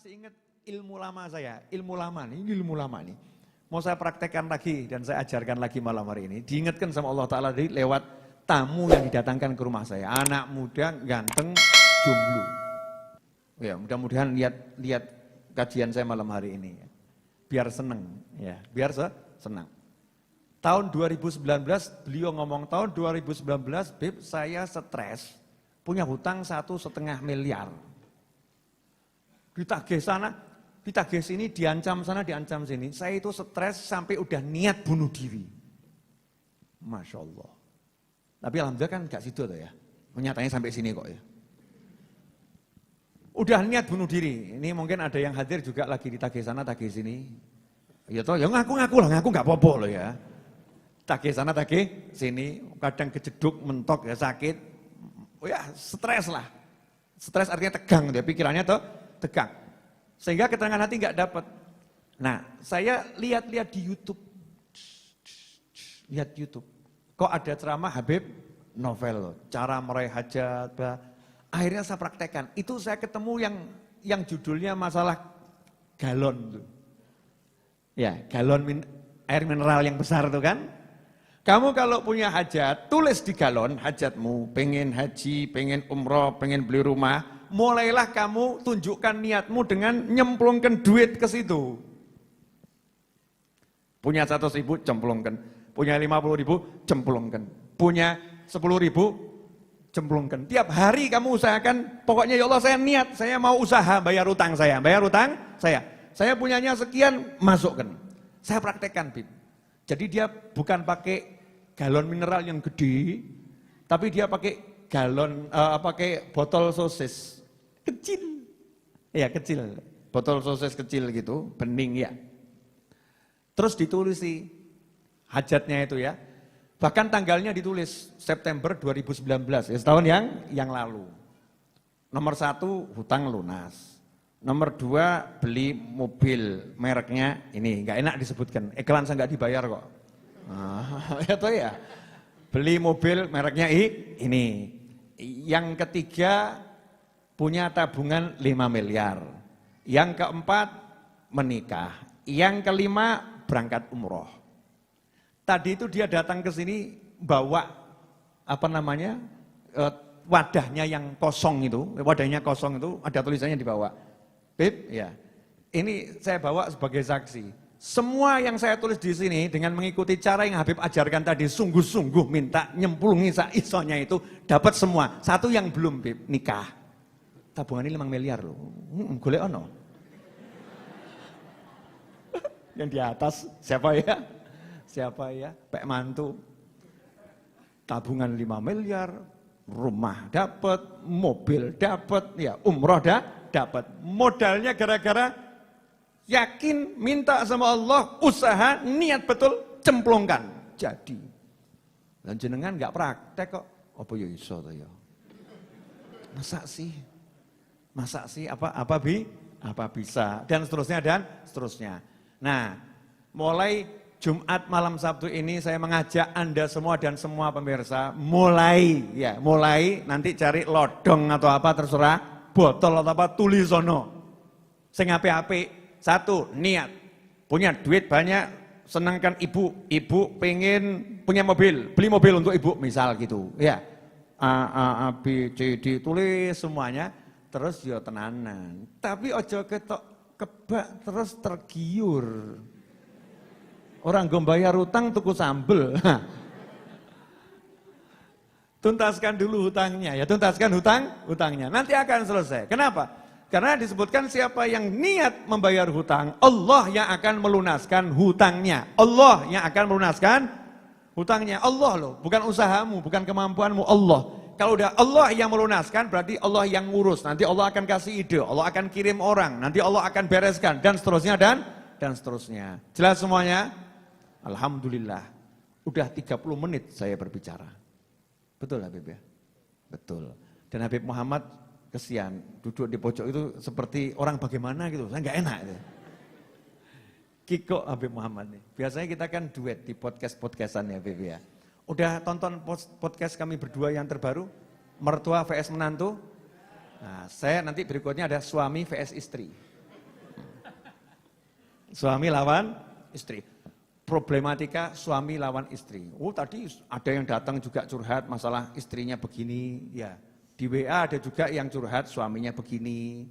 masih ingat ilmu lama saya, ilmu lama nih. Mau saya praktekkan lagi dan saya ajarkan lagi malam hari ini. Diingatkan sama Allah Ta'ala lewat tamu yang didatangkan ke rumah saya. Anak muda, ganteng, jomblo. Ya, mudah-mudahan lihat kajian saya malam hari ini. Biar seneng, ya, biar senang. Tahun 2019, beliau ngomong tahun 2019, Beb, saya stres, punya hutang 1,5 miliar. Ditagih sana, ditagih sini, diancam sana, diancam sini. Saya itu stres sampai udah niat bunuh diri. Masya Allah. Tapi alhamdulillah kan gak situ tuh ya. Nyatanya sampai sini kok ya. Udah niat bunuh diri. Ini mungkin ada yang hadir juga lagi ditagih sana, tagih sini. Ya toh, ya ngaku-ngaku lah, ngaku gak apa-apa loh ya. Tagih sana, tagih sini. Kadang kejeduk, mentok ya sakit. Ya stres lah. Stres artinya tegang, ya pikirannya tuh tegang. Sehingga ketenangan hati nggak dapat. Nah, saya lihat-lihat di YouTube. Lihat YouTube. Kok ada ceramah Habib Novel, cara meraih hajat. Akhirnya saya praktekkan. Itu saya ketemu yang judulnya masalah galon. Ya, galon air mineral yang besar itu kan. Kamu kalau punya hajat, tulis di galon hajatmu. Pengen haji, pengen umroh, pengen beli rumah. Mulailah kamu tunjukkan niatmu dengan nyemplungkan duit ke situ. Punya 100.000, cemplungkan. Punya 50.000, cemplungkan. Punya 10.000, cemplungkan. Tiap hari kamu usahakan, pokoknya ya Allah saya niat, saya mau usaha bayar utang saya. Bayar utang saya. Saya punyanya sekian, masukkan. Saya praktekkan, Bib. Jadi dia bukan pakai galon mineral yang gede, tapi dia pakai galon, pakai botol sosis. Kecil. Ya kecil. Botol sosis kecil gitu, bening ya. Terus ditulisi hajatnya itu ya. Bahkan tanggalnya ditulis September 2019, ya setahun yang lalu. Nomor 1 hutang lunas. Nomor 2 beli mobil mereknya ini, nggak enak disebutkan. Iklan saya nggak dibayar kok. Ya toh ya. Beli mobil mereknya ini. Yang ketiga punya tabungan 5 miliar. Yang keempat menikah. Yang kelima berangkat umroh. Tadi itu dia datang ke sini bawa wadahnya yang kosong itu, ada tulisannya dibawa. Bib, ya. Ini saya bawa sebagai saksi. Semua yang saya tulis di sini dengan mengikuti cara yang Habib ajarkan tadi, sungguh-sungguh minta nyemplungi saisonya itu dapat semua. Satu yang belum, Bib, nikah. Tabungannya 5 miliar loh. Golek ono. Yang di atas siapa ya? Siapa ya? Pak mantu. Tabungan 5 miliar, rumah dapat, mobil dapat, ya umroh dapat. Modalnya gara-gara yakin minta sama Allah, usaha, niat betul, cemplungkan. Jadi. Dan jenengan enggak praktek kok. Apa ya iso to ya? Masa sih apa bisa dan seterusnya. Nah, mulai Jumat malam Sabtu ini saya mengajak Anda semua dan semua pemirsa mulai nanti cari lodong atau apa terserah, botol atau apa tulisono. Sing apik-apik. 1, niat. Punya duit banyak, senangkan ibu pengen punya mobil, beli mobil untuk ibu misal gitu. Ya. A B C D tulis semuanya. Terus ya tenanan, tapi ojo ketok kebak terus tergiur. Orang gue bayar utang tuku sambel. Tuntaskan dulu hutangnya, ya tuntaskan hutangnya. Nanti akan selesai. Kenapa? Karena disebutkan siapa yang niat membayar hutang, Allah yang akan melunaskan hutangnya. Allah yang akan melunaskan hutangnya. Allah loh, bukan usahamu, bukan kemampuanmu, Allah. Kalau udah Allah yang melunaskan, berarti Allah yang ngurus. Nanti Allah akan kasih ide, Allah akan kirim orang, nanti Allah akan bereskan, dan seterusnya, dan seterusnya. Jelas semuanya? Alhamdulillah. Udah 30 menit saya berbicara. Betul Habib ya? Betul. Dan Habib Muhammad kesian, duduk di pojok itu seperti orang bagaimana gitu, saya nggak enak. Gitu. Kiko Habib Muhammad nih. Biasanya kita kan duet di podcast-podcastan ya Habib ya. Udah tonton podcast kami berdua yang terbaru, mertua vs menantu. Nah, saya nanti berikutnya ada suami vs istri. Suami lawan istri. Problematika suami lawan istri. Oh tadi ada yang datang juga curhat masalah istrinya begini. Ya, di WA ada juga yang curhat suaminya begini.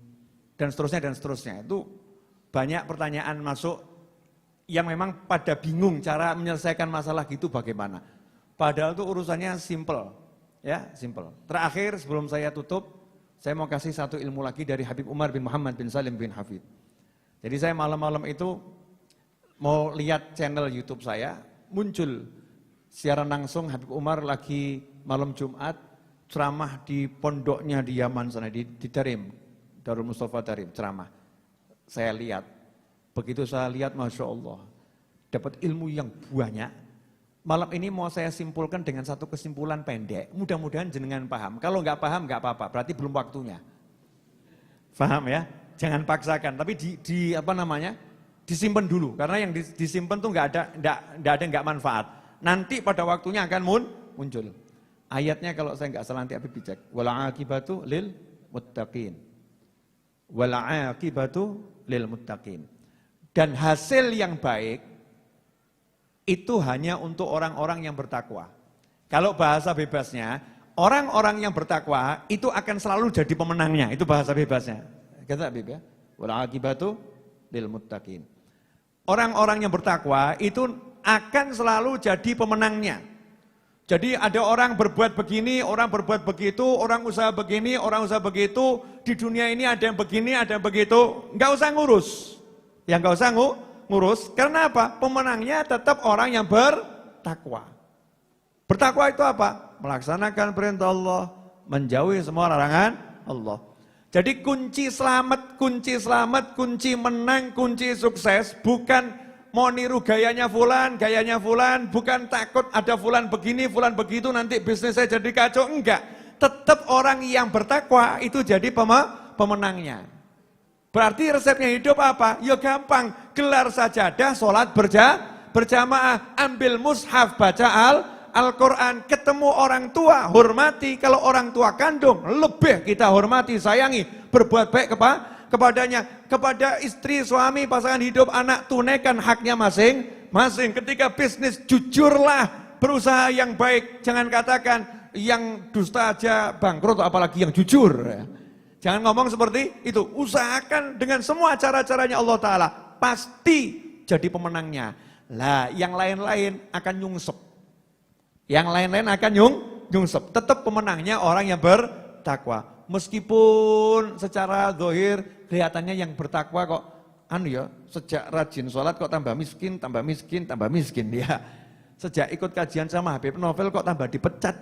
Dan seterusnya. Itu banyak pertanyaan masuk yang memang pada bingung cara menyelesaikan masalah gitu bagaimana. Padahal itu urusannya simple. Ya, simple. Terakhir sebelum saya tutup, saya mau kasih satu ilmu lagi dari Habib Umar bin Muhammad bin Salim bin Hafid. Jadi saya malam-malam itu mau lihat channel YouTube saya, muncul siaran langsung Habib Umar lagi malam Jumat ceramah di pondoknya di Yaman sana, di Darim, Darul Mustafa Darim, ceramah. Saya lihat, begitu saya lihat Masya Allah, dapat ilmu yang banyak. Malam ini mau saya simpulkan dengan satu kesimpulan pendek, mudah-mudahan jenengan paham. Kalau nggak paham nggak apa-apa, berarti belum waktunya. Paham ya? Jangan paksakan, tapi disimpan dulu, karena yang disimpan tuh nggak manfaat. Nanti pada waktunya akan muncul. Ayatnya kalau saya nggak salah nanti Habib dicek. Wal aqibatu lil muttaqin. Wal aqibatu lil muttaqin. Dan hasil yang baik itu hanya untuk orang-orang yang bertakwa. Kalau bahasa bebasnya, orang-orang yang bertakwa itu akan selalu jadi pemenangnya. Itu bahasa bebasnya. Kata Habib ya. Wal aqibatu lil muttaqin. Orang-orang yang bertakwa itu akan selalu jadi pemenangnya. Jadi ada orang berbuat begini, orang berbuat begitu, orang usaha begini, orang usaha begitu. Di dunia ini ada yang begini, ada yang begitu. Enggak usah ngurus. Yang enggak usah ngurus. Karena apa? Pemenangnya tetap orang yang bertakwa. Bertakwa itu apa? Melaksanakan perintah Allah, menjauhi semua larangan Allah. Jadi kunci selamat, kunci menang, kunci sukses bukan mau niru gayanya fulan, bukan takut ada fulan begini, fulan begitu nanti bisnis saya jadi kacau, enggak. Tetap orang yang bertakwa itu jadi pemenangnya. Berarti resepnya hidup apa? Ya gampang, gelar sajadah, sholat berjamaah, ambil mushaf, baca Al-Quran, ketemu orang tua, hormati. Kalau orang tua kandung, lebih kita hormati, sayangi, berbuat baik kepadanya. Kepada istri, suami, pasangan hidup, anak, tunaikan haknya masing-masing. Ketika bisnis, jujurlah, berusaha yang baik. Jangan katakan yang dusta aja bangkrut, apalagi yang jujur. Jangan ngomong seperti itu. Usahakan dengan semua cara-caranya Allah Ta'ala. Pasti jadi pemenangnya. Lah, yang lain-lain akan nyungsep. Yang lain-lain akan nyungsep. Tetap pemenangnya orang yang bertakwa. Meskipun secara zahir kelihatannya yang bertakwa kok sejak rajin sholat kok tambah miskin dia. Sejak ikut kajian sama Habib Novel kok tambah dipecat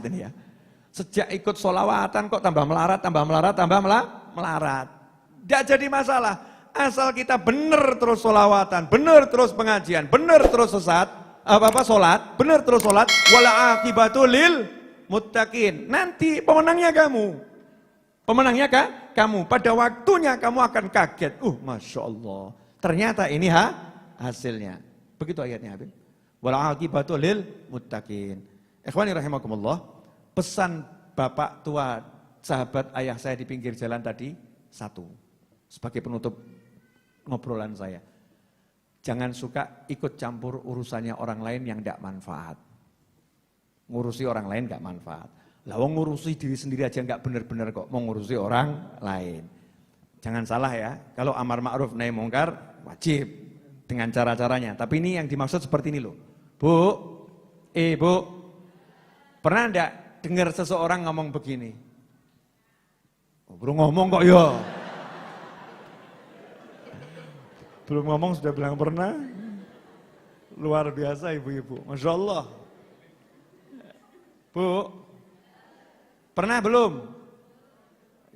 ini ya. Sejak ikut sholawatan kok tambah melarat. Tidak jadi masalah. Asal kita benar terus sholawatan, benar terus pengajian, benar terus sholat, benar terus sholat, wala aqibatu lil muttaqin. Nanti pemenangnya kamu. Kamu. Pada waktunya kamu akan kaget. Masya Allah. Ternyata ini hasilnya. Begitu ayatnya Habib. Wala aqibatu lil muttaqin. Ikhwani rahimakumullah. Pesan bapak tua, sahabat ayah saya di pinggir jalan tadi, satu. Sebagai penutup ngobrolan saya. Jangan suka ikut campur urusannya orang lain yang tidak manfaat. Ngurusi orang lain tidak manfaat. Lah wong ngurusi diri sendiri aja nggak benar-benar kok, mau ngurusi orang lain. Jangan salah ya, kalau amar ma'ruf nahi mungkar wajib dengan cara-caranya. Tapi ini yang dimaksud seperti ini loh. Bu, Ibu, pernah enggak dengar seseorang ngomong begini? Belum ngomong kok ya. Belum ngomong sudah bilang pernah. Luar biasa ibu-ibu, Masya Allah. Bu, pernah belum?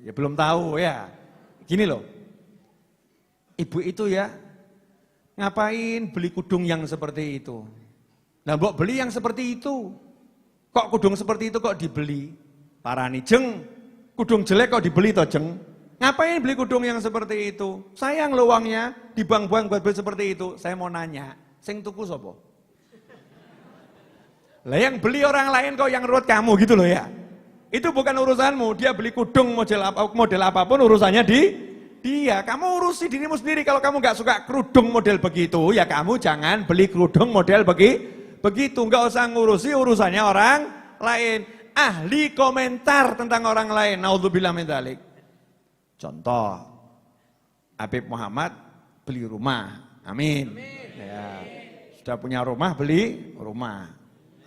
Ya belum tahu ya. Gini loh, ibu itu ya ngapain beli kudung yang seperti itu? Nah mbok beli yang seperti itu. Kok kudung seperti itu kok dibeli? Parani jeng, kudung jelek kok dibeli toh jeng? Ngapain beli kudung yang seperti itu? Sayang lo uangnya, dibuang-buang buat beli seperti itu. Saya mau nanya, sing tuku sapa? Lah yang beli orang lain kok yang ruwet kamu gitu loh ya. Itu bukan urusanmu, dia beli kudung model apapun urusannya dia. Kamu urusi dirimu sendiri. Kalau kamu nggak suka kerudung model begitu, ya kamu jangan beli kerudung model begitu. Nggak usah ngurusi urusannya orang lain. Ahli komentar tentang orang lain. Naudzubillah min dzalik. Contoh, Habib Muhammad beli rumah. Amin. Ya. Sudah punya rumah, beli rumah.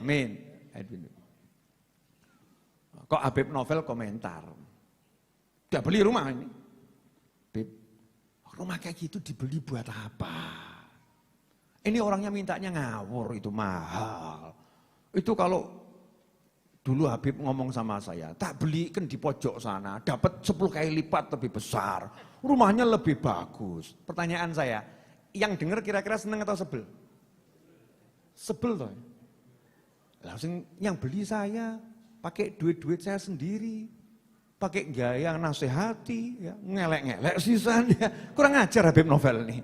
Amin. Kok Habib Novel komentar? Udah beli rumah ini. Habib, rumah kayak gitu dibeli buat apa? Ini orangnya mintanya ngawur, itu mahal. Itu kalau dulu Habib ngomong sama saya, tak belikan di pojok sana, dapat 10 kali lipat lebih besar. Rumahnya lebih bagus. Pertanyaan saya, yang dengar kira-kira seneng atau sebel? Sebel toh. Langsung yang beli saya, pakai duit-duit saya sendiri, pakai gaya nasihati, ya, ngelek-ngelek sisanya. Kurang ajar Habib Novel nih.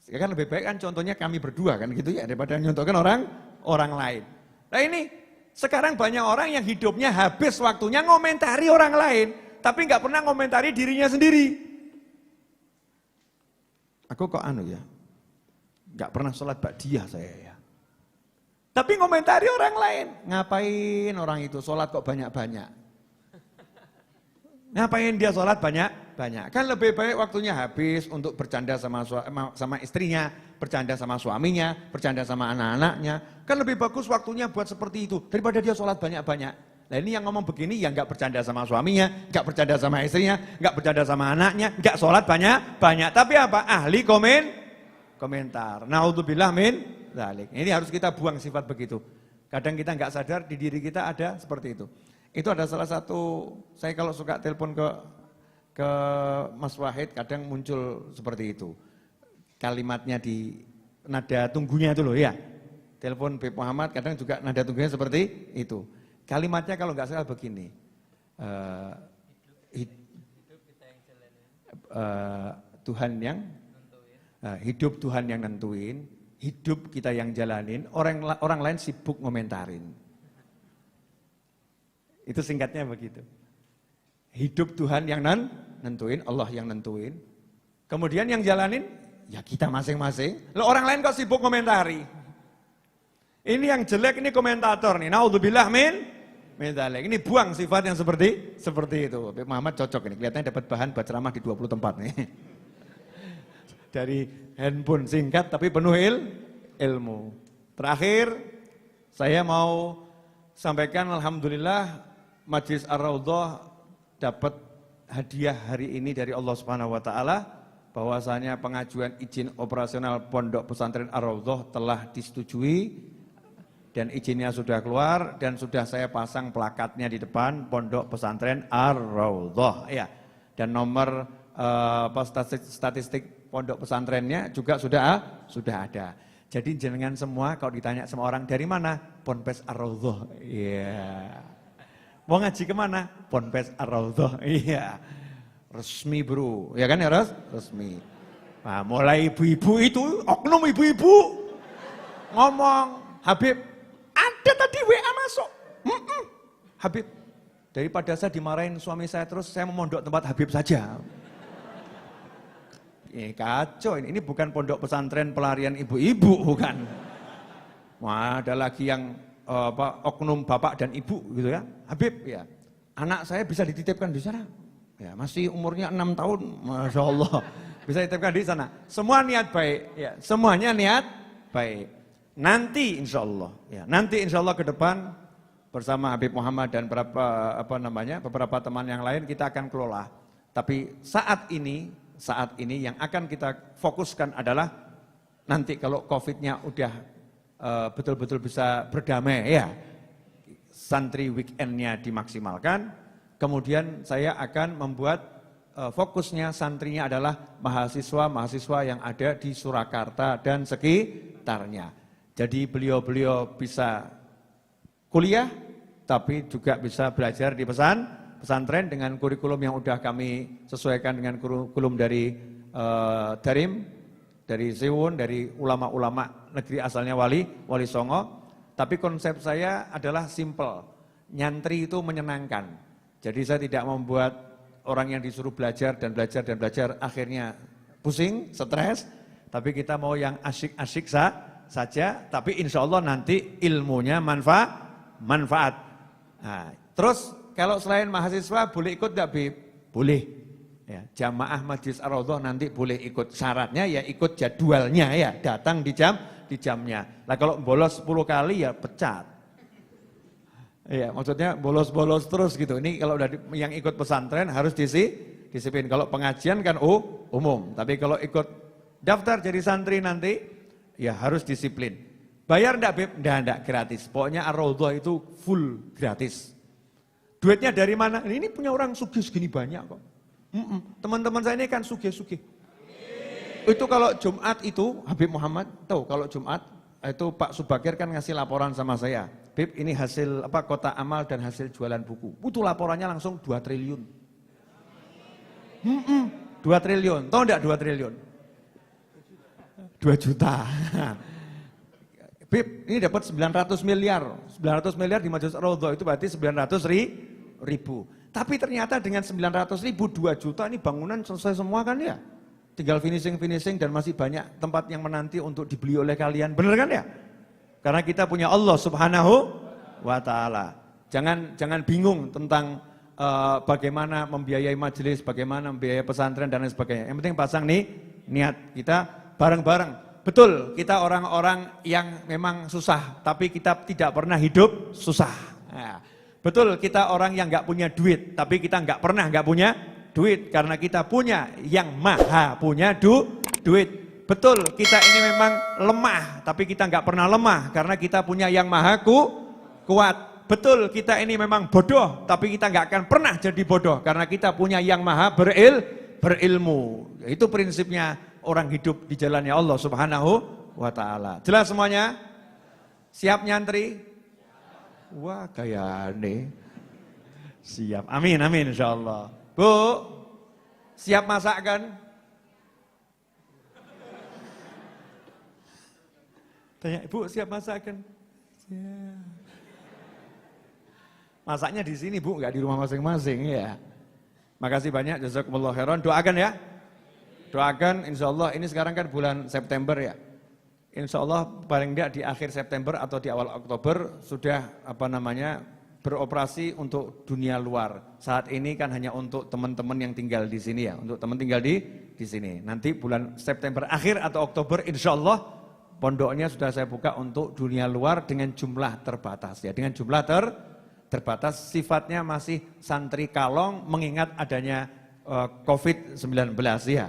Kan lebih baik kan contohnya kami berdua kan gitu ya, daripada nyontohkan orang lain. Nah ini sekarang banyak orang yang hidupnya habis waktunya ngomentari orang lain, tapi nggak pernah ngomentari dirinya sendiri. Aku kok ya, nggak pernah sholat ba'diyah saya ya. Tapi ngomentari orang lain, ngapain orang itu sholat kok banyak-banyak? Ngapain dia sholat banyak-banyak? Kan lebih baik waktunya habis untuk bercanda sama istrinya, bercanda sama suaminya, bercanda sama anak-anaknya. Kan lebih bagus waktunya buat seperti itu, daripada dia sholat banyak-banyak. Nah ini yang ngomong begini, yang nggak bercanda sama suaminya, nggak bercanda sama istrinya, nggak bercanda sama anaknya, nggak sholat banyak-banyak. Tapi apa? Ahli komentar. Naudzubillah min dzalik. Ini harus kita buang sifat begitu. Kadang kita nggak sadar di diri kita ada seperti itu. Itu ada salah satu, saya kalau suka telepon ke Mas Wahid kadang muncul seperti itu. Kalimatnya di nada tunggunya itu loh ya. Telepon Habib Muhammad kadang juga nada tunggunya seperti itu. Kalimatnya kalau nggak salah begini. Tuhan yang hidup Tuhan yang nentuin, hidup kita yang jalanin, orang lain sibuk ngomentarin. Itu singkatnya begitu. Hidup Tuhan yang nentuin, Allah yang nentuin. Kemudian yang jalanin, ya kita masing-masing. Loh orang lain kok sibuk komentari. Ini yang jelek, ini komentator nih. Naudzubillah min dzalik. Ini buang sifat yang seperti itu. Habib Muhammad cocok ini, kelihatannya dapat bahan buat ceramah di 20 tempat nih. Dari handphone singkat tapi penuh ilmu. Terakhir, saya mau sampaikan alhamdulillah Majelis Ar-Raudhah dapat hadiah hari ini dari Allah Subhanahu wa taala, bahwasanya pengajuan izin operasional Pondok Pesantren Ar-Raudhah telah disetujui dan izinnya sudah keluar dan sudah saya pasang plakatnya di depan Pondok Pesantren Ar-Raudhah ya. Dan nomor statistik pondok pesantrennya juga sudah ada. Jadi jenengan semua kalau ditanya sama orang dari mana? Ponpes Ar-Raudhah. Iya. Mau ngaji kemana? Ponpes Ar-Raudhah. Iya. Resmi bro. Ya kan ya resmi. Nah, mulai ibu-ibu itu, oknum ibu-ibu ngomong, Habib, ada tadi WA masuk. Habib, daripada saya dimarahin suami saya terus, saya memondok tempat Habib saja. Kacau ini bukan pondok pesantren pelarian ibu-ibu, bukan. Wah, ada lagi yang oknum bapak dan ibu gitu ya. Habib ya, anak saya bisa dititipkan di sana. Ya, masih umurnya 6 tahun, Masya Allah. Bisa dititipkan di sana. Semua niat baik, ya, semuanya niat baik. Nanti insya Allah ke depan bersama Habib Muhammad dan beberapa teman yang lain kita akan kelola. Tapi saat ini yang akan kita fokuskan adalah nanti kalau COVID-nya udah betul-betul bisa berdamai ya, santri weekend-nya dimaksimalkan, kemudian saya akan membuat fokusnya santrinya adalah mahasiswa-mahasiswa yang ada di Surakarta dan sekitarnya. Jadi beliau-beliau bisa kuliah, tapi juga bisa belajar di pesantren dengan kurikulum yang udah kami sesuaikan dengan kurikulum dari Darim, dari Siwun, dari ulama-ulama negeri asalnya Wali Songo. Tapi konsep saya adalah simple, nyantri itu menyenangkan. Jadi saya tidak membuat orang yang disuruh belajar dan belajar dan belajar akhirnya pusing, stres. Tapi kita mau yang asyik-asyik saja, tapi insya Allah nanti ilmunya manfaat. Nah, terus kalau selain mahasiswa boleh ikut nggak, Bib? Boleh. Ya, jamaah Masjid Ar-Raudhah nanti boleh ikut. Syaratnya ya ikut jadwalnya ya, datang di jamnya. Lah kalau bolos 10 kali ya pecat. Iya, maksudnya bolos-bolos terus gitu. Ini kalau udah yang ikut pesantren harus disiplin. Kalau pengajian kan umum, tapi kalau ikut daftar jadi santri nanti ya harus disiplin. Bayar enggak, Beb? Enggak, gratis. Pokoknya Ar-Raudhah itu full gratis. Duitnya dari mana? Ini punya orang sugih segini banyak kok. Teman-teman saya ini kan sugih-sugih. Itu kalau Jumat itu, Habib Muhammad, tahu kalau Jumat itu Pak Subakir kan ngasih laporan sama saya. Bib, ini hasil kotak amal dan hasil jualan buku. Itu laporannya langsung 2 triliun. 2 triliun, tahu enggak 2 triliun? 2 juta. Bib, ini dapat 900 miliar. 900 miliar di Masjid Ar-Raudhah itu berarti 900 ribu. Tapi ternyata dengan 900 ribu, 2 juta ini bangunan selesai semua kan ya? Tinggal finishing dan masih banyak tempat yang menanti untuk dibeli oleh kalian. Bener kan ya? Karena kita punya Allah Subhanahu wa Ta'ala. Jangan bingung tentang bagaimana membiayai majelis, bagaimana membiayai pesantren dan lain sebagainya. Yang penting pasang nih niat kita bareng-bareng. Betul, kita orang-orang yang memang susah, tapi kita tidak pernah hidup susah. Nah, betul, kita orang yang nggak punya duit, tapi kita nggak pernah nggak punya duit karena kita punya yang maha punya duit. Betul, kita ini memang lemah, tapi kita nggak pernah lemah karena kita punya yang maha kuat. Betul, kita ini memang bodoh, tapi kita nggak akan pernah jadi bodoh karena kita punya yang maha berilmu. Itu prinsipnya orang hidup di jalannya Allah Subhanahu wa Ta'ala. Jelas semuanya? Siap nyantri? Wah, kayak aneh. Siap, amin insyaallah. Bu, siap masak kan? Tanya, Ibu siap masak kan? Siap. Masaknya di sini, Bu, nggak di rumah masing-masing ya. Makasih banyak, jazakumullah khairan. Doakan ya. Doakan, insya Allah ini sekarang kan bulan September ya. Insya Allah paling tidak di akhir September atau di awal Oktober sudah beroperasi untuk dunia luar. Saat ini kan hanya untuk teman-teman yang tinggal di sini ya, untuk teman tinggal di sini. Nanti bulan September akhir atau Oktober insya Allah pondoknya sudah saya buka untuk dunia luar dengan jumlah terbatas ya, dengan jumlah terbatas. Sifatnya masih santri kalong mengingat adanya COVID-19 ya.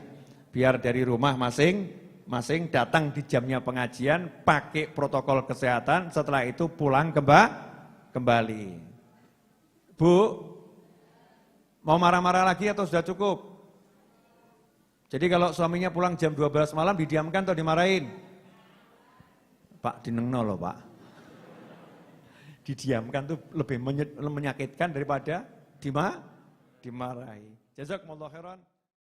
Biar dari rumah masing-masing datang di jamnya pengajian, pakai protokol kesehatan, setelah itu pulang kembali. Bu, mau marah-marah lagi atau sudah cukup? Jadi kalau suaminya pulang jam 12 malam didiamkan atau dimarahin? Pak, dinengno loh Pak. Didiamkan tuh lebih menyakitkan daripada dimarahi. Jazakumullah khairan.